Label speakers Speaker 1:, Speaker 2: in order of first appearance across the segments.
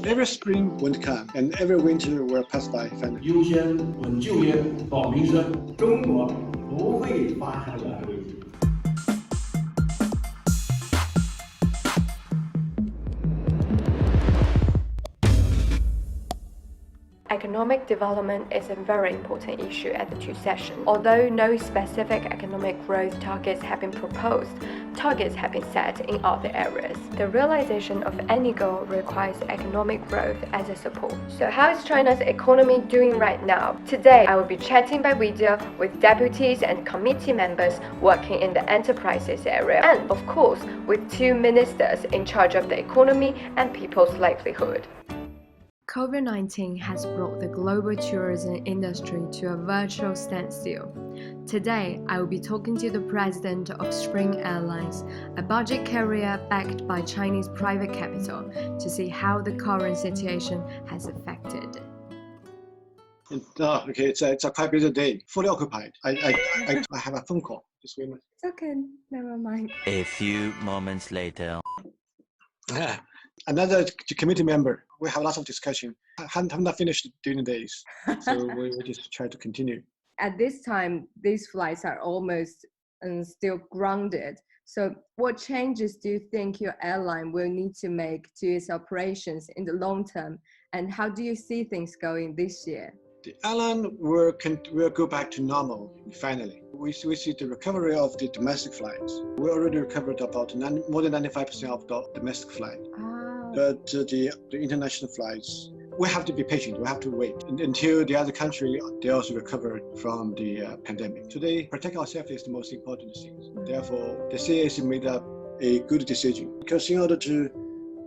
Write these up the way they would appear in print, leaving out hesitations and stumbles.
Speaker 1: Every spring will come, and every winter will pass by. Finally.
Speaker 2: 优先稳就业保民生，中国不会发生任何危机。
Speaker 3: Economic development is a very important issue at the Two sessions. Although no specific economic growth targets have been proposed, targets have been set in other areas. The realization of any goal requires economic growth as a support. So how is China's economy doing right now? Today, I will be chatting by video with deputies and committee members working in the enterprises area, and of course, with two ministers in charge of the economy and people's livelihood. COVID-19 has brought the global tourism industry to a virtual standstill. Today, I will be talking to the president of Spring Airlines, a budget carrier backed by Chinese private capital, to see how the current situation has affected.
Speaker 1: Okay, it's a quite busy day, fully occupied. I have a phone call. Just wait a minute.
Speaker 3: It's okay, never mind.
Speaker 4: A few moments later.
Speaker 1: Another committee member. We have lots of discussion. Have not finished during the days, so we just try to continue.
Speaker 3: At this time, these flights are almost still grounded. So what changes do you think your airline will need to make to its operations in the long term? And how do you see things going this year?
Speaker 1: The airline will go back to normal finally. We see the recovery of the domestic flights. We already recovered about more than 95% of the domestic flight. But the international flights, we have to be patient. We have to wait until the other country they also recover from the pandemic. Today, protect ourselves is the most important thing. Therefore, the CAC made up a good decision because in order to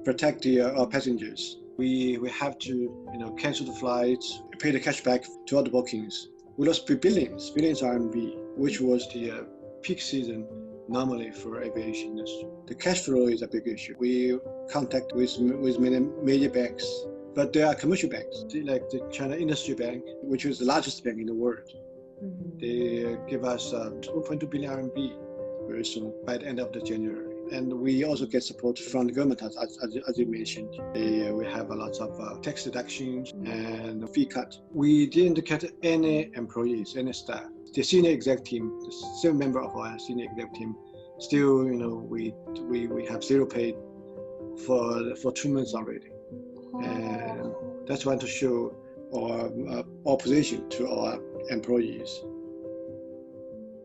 Speaker 1: protect our passengers, we have to cancel the flights, pay the cash back to all the bookings. We lost billions RMB, which was the peak season normally for aviation industry. The cash flow is a big issue. We contact with many major banks, but there are commercial banks like the China Industry Bank, which is the largest bank in the world. They give us 1.2 billion RMB very soon by the end of January. And we also get support from the government, as you mentioned. We have a lot of tax deductions and fee cut. We didn't cut any employees, any staff. The senior exec team, the 7 members of our senior exec team, still, we have zero pay for 2 months already. And that's one to show our opposition to our employees.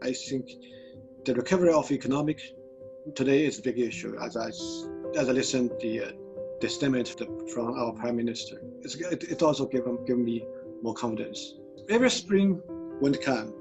Speaker 1: I think the recovery of economic today is a big issue. As I listened the statement from our Prime Minister, it also given me more confidence. Every spring will come,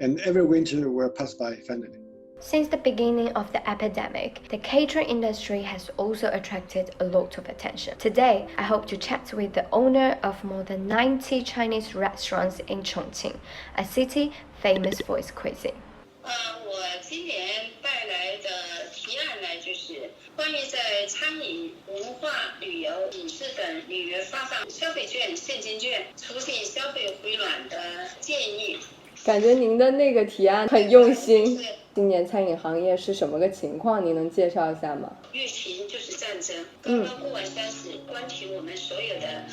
Speaker 1: and every winter will pass by finally.
Speaker 3: Since the beginning of the epidemic, the catering industry has also attracted a lot of attention. Today, I hope to chat with the owner of more than 90 Chinese restaurants in Chongqing, a city famous for its cuisine.
Speaker 5: 我今年带来的提案呢，就是关于在餐饮、文化、旅游、影视等领域发放消费券、现金券，促进消费回暖的建议。
Speaker 3: 感觉您的那个提案很用心。今年餐饮行业是什么个情况？您能介绍一下吗？
Speaker 5: 疫情就是战争，刚刚过完30，关停我们所有的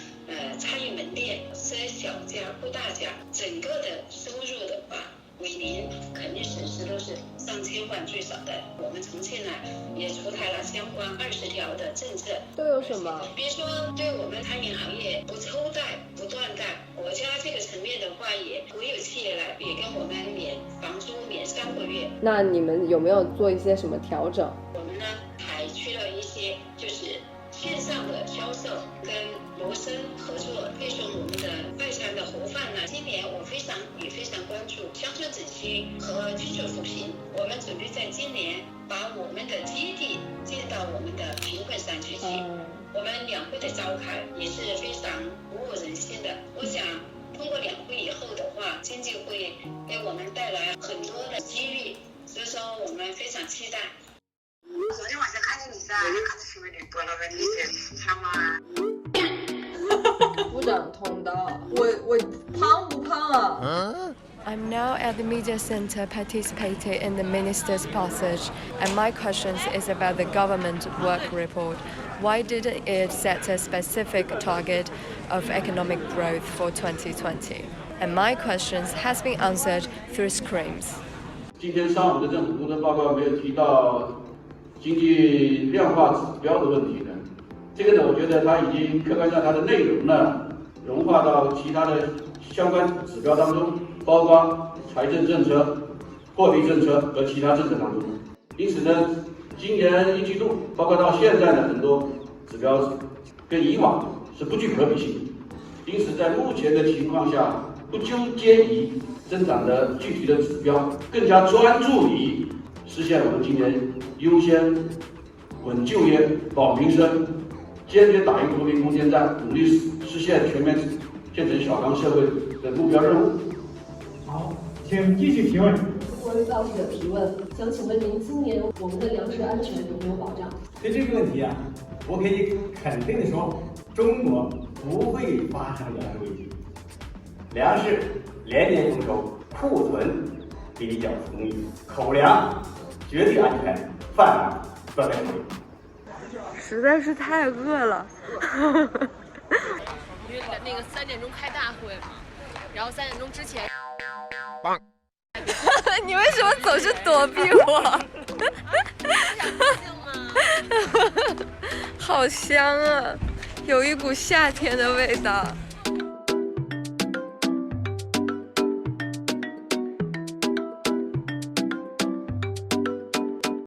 Speaker 5: 餐饮门店，设小家不大家，整个的收入的话。 每年肯定损失都是上千万最少的。我们重庆呢也出台了相关20条的政策。
Speaker 3: 都有什么？
Speaker 5: 比如说，对我们餐饮行业不抽贷、不断贷，国家这个层面的话，也国有企业来也跟我们免房租免3个月。
Speaker 3: 那你们有没有做一些什么调整？
Speaker 5: 我们呢采取了一些就是线上的销售跟罗森合作配送我们的快餐的盒饭呢。今年我非常关注乡村振兴和基础扶贫。我们准备在今年把我们的基地建到我们的贫困山区去。我们2会的召开也是非常鼓舞人心的。我想通过2会以后的话，经济会给我们带来很多的机遇，所以说我们非常期待。 昨天晚上看见你在看到新闻里播那个你的汤吗？
Speaker 3: 不想通的，我胖不胖啊？ I'm now at the media center participating in the minister's passage, and my questions is about the government work report. Why didn't it set a specific target of economic growth for 2020? And my questions has been answered through screens.
Speaker 2: 今天上午的政府工作报告没有提到经济量化指标的问题呢？这个呢，我觉得它已经客观上它的内容呢融化到其他的相关指标当中，包括财政政策、货币政策和其他政策当中。因此呢，今年一季度，包括到现在的很多指标跟以往是不具可比性的。因此，在目前的情况下，不纠结于增长的具体的指标，更加专注于实现我们今年优先稳就业、保民生，坚决打赢脱贫攻坚战，努力实现全面建成小康社会的目标任务。
Speaker 6: 好，请继续提问。
Speaker 7: 关于报记者提问，想请问您，今年我们的粮食安全有没有保障？
Speaker 6: 对这个问题啊，我可以肯定的说，中国不会发生粮食危机。粮食连年丰收，库存比较充裕，口粮绝对安全，饭碗断不了。
Speaker 3: 实在是太饿了。
Speaker 8: 因为那个3点钟开大会嘛，然后3点钟之前，
Speaker 3: 你为什么总是躲避我？好香啊，有一股夏天的味道。